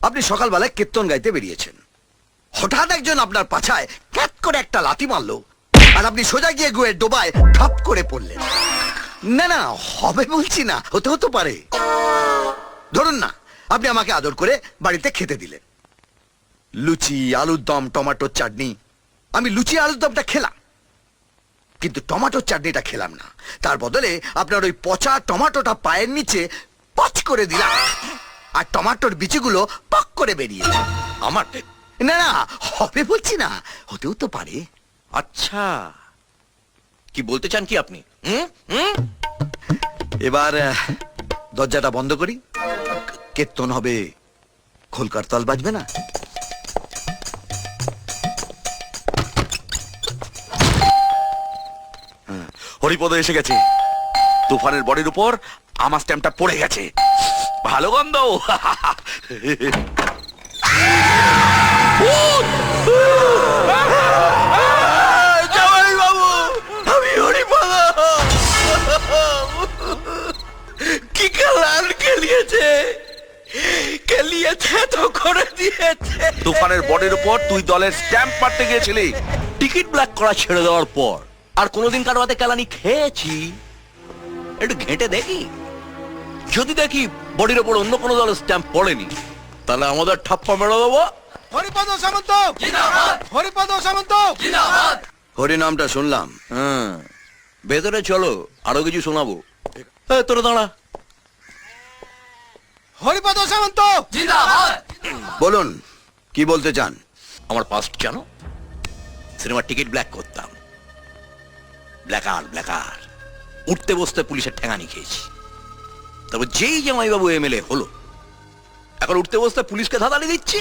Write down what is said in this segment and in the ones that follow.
আপনি সকালবেলায় কীর্তন গাইতে বেরিয়েছেন, হঠাৎ একজন আপনার পাছায় ক্যাট করে একটা লাথি মারলো, আর আপনি সোজা গিয়ে গুয়ের ডোবায় ঠপ করে পড়লেন। না না, হবে বলছি না, হতে হতে পারে। ধরুন না, আপনি আমাকে আদর করে বাড়িতে খেতে দিলেন, লুচি, আলুর দম, টমেটোর চাটনি। আমি লুচি আলুর দমটা খেলাম, কিন্তু টমেটোর চাটনিটা খেলাম না। তার বদলে আপনার ওই পচা টমেটোটা পায়ের নিচে পচ করে দিলাম, আর টমেটোর বিচিগুলো পক করে বেরিয়েছে আমার। না না, হবে বলছি না, হতেও তো পারে। আচ্ছা, কি বলতে চান কি আপনি? এবার দরজাটা বন্ধ করি, কীর্তন হবে, খোলকার তাল বাজবে না। হরিপদ এসে গেছে। তুফানের বডির উপর আমার স্ট্যাম্পটা পড়ে গেছে। ভালো গন্ধ। জামাইবাবু, আমি হরিপদ। কি কালার খেলিয়েছে, খেলিয়েছে তো করে দিয়েছে। তুফানের বডির উপর তুই দলের স্ট্যাম্প মারতে গিয়েছিলি টিকিট ব্ল্যাক করা ছেড়ে দেওয়ার পর। আর কোনোদিন কারো হাতে কেলানি খেয়েছি? একটু ঘেঁটে দেখি, যদি দেখি বডির ওপর অন্য কোনো দলের স্ট্যাম্প পড়েনি, তাহলে আমাদের ঠাপ্পা মেরে দেবো। হরিপদ সামন্ত জিন্দাবাদ, হরিপদ সামন্ত জিন্দাবাদ। হরি নামটা শুনলাম। হ্যাঁ, ভেতরে চলো, আরো কিছু শোনাবো। তোরা দাঁড়া। হরিপদ সামন্ত জিন্দাবাদ। বলুন, কি বলতে চান? আমার পাস্ট জানো? সিনেমার টিকিট ব্ল্যাক করতাম, ব্ল্যাকার উঠতে বসতে পুলিশের ঠেঙানি খেয়েছি। তবে যেই জামাইবাবু এমএলএ হলো, এখন উঠতে বসতে পুলিশকে ধাঁধানি দিচ্ছি।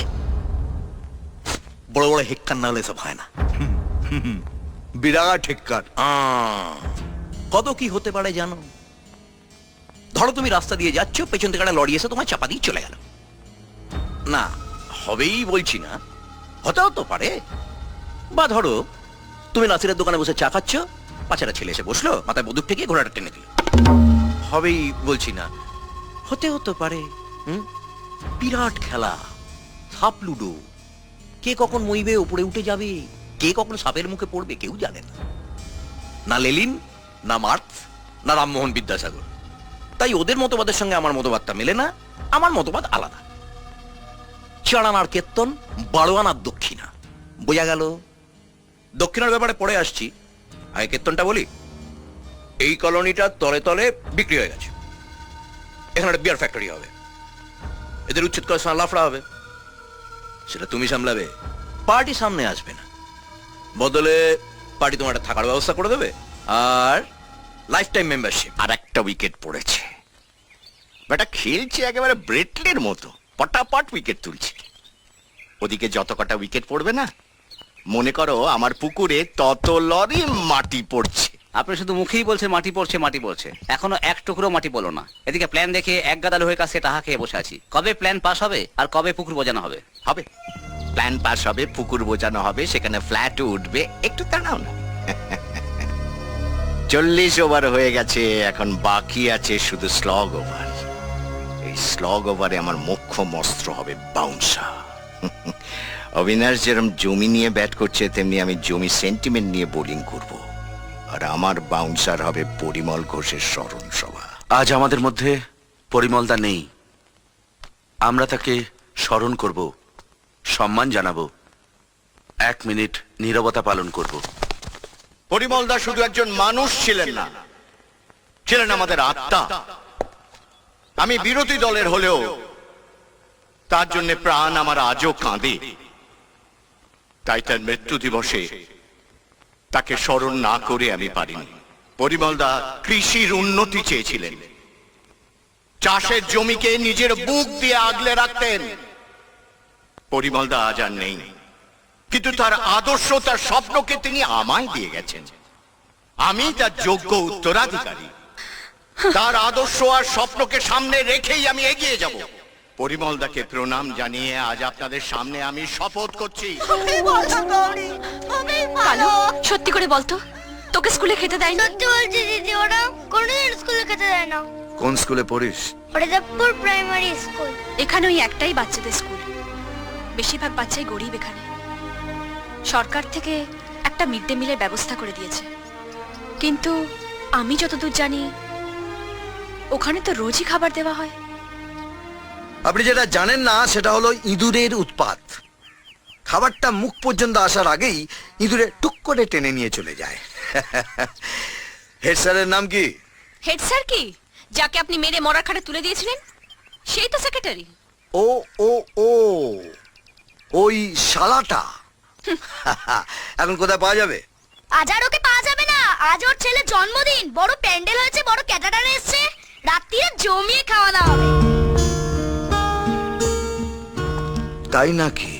বড় বড় হেক্কার না হলে সব হয় না। বিরাট হেক্কার। কত কি হতে পারে জানো? ধরো তুমি রাস্তা দিয়ে যাচ্ছ, পেছন থেকে একটা লরি এসে তোমার চাপা দিয়ে চলে গেল। না, হবেই বলছি না, হতেও তো পারে। বা ধরো তুমি নাসিরের দোকানে বসে চা খাচ্ছ, পাঁচাটা ছেলে এসে বসলো, মাথায় বন্দুক থেকে ঘোড়াটা টেনে দিল। হবেই বলছি না, হতেও তো পারে। বিরাট খেলা, সাপ লুডো। কে কখন মইবে, উপরে উঠে যাবে, কে কখন সাপের মুখে পড়বে, কেউ জানে না। না লেলিন, না মার্কস, না রামমোহন বিদ্যাসাগর। তাই ওদের মতবাদের সঙ্গে আমার মতবাদটা মেলে না। আমার মতবাদ আলাদা। চাড়ানার কীর্তন, বারোয়ানার দক্ষিণা। বোঝা গেল? দক্ষিণার ব্যাপারে পরে আসছি, আগে কীর্তনটা বলি। এই কলোনিটার তলে তলে বিক্রি হয়ে গেছে। এখানে একটা বিয়ার ফ্যাক্টরি হবে, এদের উচ্ছেদ করার সময় লাফড়া হবে। সেটা তুমি সামলাবে, পার্টি সামনে আসবে না। বদলে পার্টি তোমার একটা থাকার ব্যবস্থা করে দেবে, আর লাইফ টাইম মেম্বারশিপ। আর একটা উইকেট পড়েছে, বেটা খেলছে একেবারে ব্রেটলির মতো, পটাপট উইকেট তুলছে। ওদিকে যত কটা উইকেট পড়বে না, মনে করো আমার পুকুরে তত লরি মাটি পড়ছে। আপনি শুধু মুখেই বলছেন মাটি পড়ছে মাটি পড়ছে, এখনো এক টুকরো মাটি বলো না। এদিকে প্ল্যান দেখে এক গাদা লোকের কাছে টাকা খেয়ে বসে আছি। কবে প্ল্যান পাস হবে আর কবে পুকুর বোঝানো হবে? হবে, প্ল্যান পাস হবে, পুকুর বোঝানো হবে, সেখানে ফ্ল্যাট উঠবে। একটু দাঁড়াও না। 40 ওভার হয়ে গেছে, এখন বাকি আছে শুধু স্লগ ওভার। এই স্লগ ওভারে আমার মোক্ষম অস্ত্র হবে বাউন্সার। অবিনাশ যেরকম জমি নিয়ে ব্যাট করছে, তেমনি আমি জমি সেন্টিমেন্ট নিয়ে বোলিং করব, আর আমার বাউন্সার হবে পরিমল ঘোষের স্মরণ সভা। আজ আমাদের মধ্যে পরিমলদা নেই, আমরা তাকে স্মরণ করব, সম্মান জানাবো, 1 মিনিট নীরবতা পালন করব। পরিমলদা শুধু একজন মানুষ ছিলেন না, ছিলেন আমাদের আত্মা। আমি বিরোধী দলের হলেও তার জন্য প্রাণ আমার আজও কাঁদে। তাই তার মৃত্যু দিবসে তাকে স্মরণ না করে আমি পারিনি। পরিমলদা কৃষির উন্নতি চেয়েছিলেন, চাষের জমিকে নিজের বুক দিয়ে আগলে রাখতেন। পরিমলদা আজ আর নেই, কিন্তু তার আদর্শ, তার স্বপ্নকে তিনি আমায় দিয়ে গেছেন। আমি তার যোগ্য উত্তরাধিকারী। তার আদর্শ আর স্বপ্নকে সামনে রেখেই আমি এগিয়ে যাব। পরিমলদাকে প্রণাম জানিয়ে আজ আপনাদের সামনে আমি শপথ করছি। কালু, সত্যি করে বলতো, তোকে স্কুলে খেতে দেয় না? সত্যি বলছি দিদি, ওরা কোনোদিন স্কুলে খেতে দেয় না। কোন স্কুলে পড়িস? Haridebpur primary school. এখানে ওই একটাই বাচ্চাদের স্কুল। বেশিরভাগ বাচ্চাই গরিব এখানে। সরকার থেকে একটা মিড ডে মিলের ব্যবস্থা করে দিয়েছে, কিন্তু আমি যতদূর জানি ওখানে তো রোজই খাবার দেওয়া হয়। আপনি যেটা জানেন না সেটা হলো ইঁদুরের উৎপাত। খাবারটা মুখ পর্যন্ত আসার আগেই ইঁদুরে টুক করে টেনে নিয়ে চলে যায়। হেড স্যারের নাম কি? হেড স্যার কি, যাকে আপনি মেরে মরার খাটে তুলে দিয়েছিলেন সেই তো সেক্রেটারি। ও ও ও ওই শালাটা। এখন কোথায় পাওয়া যাবে? আজ আর ওকে পাওয়া যাবে না। আজ ওর ছেলের জন্মদিন, বড় প্যান্ডেল হয়েছে, বড় ক্যাটারার এসছে, রাত্রিরে জমিয়ে খাওয়া দাওয়া হবে। তাই নাকি?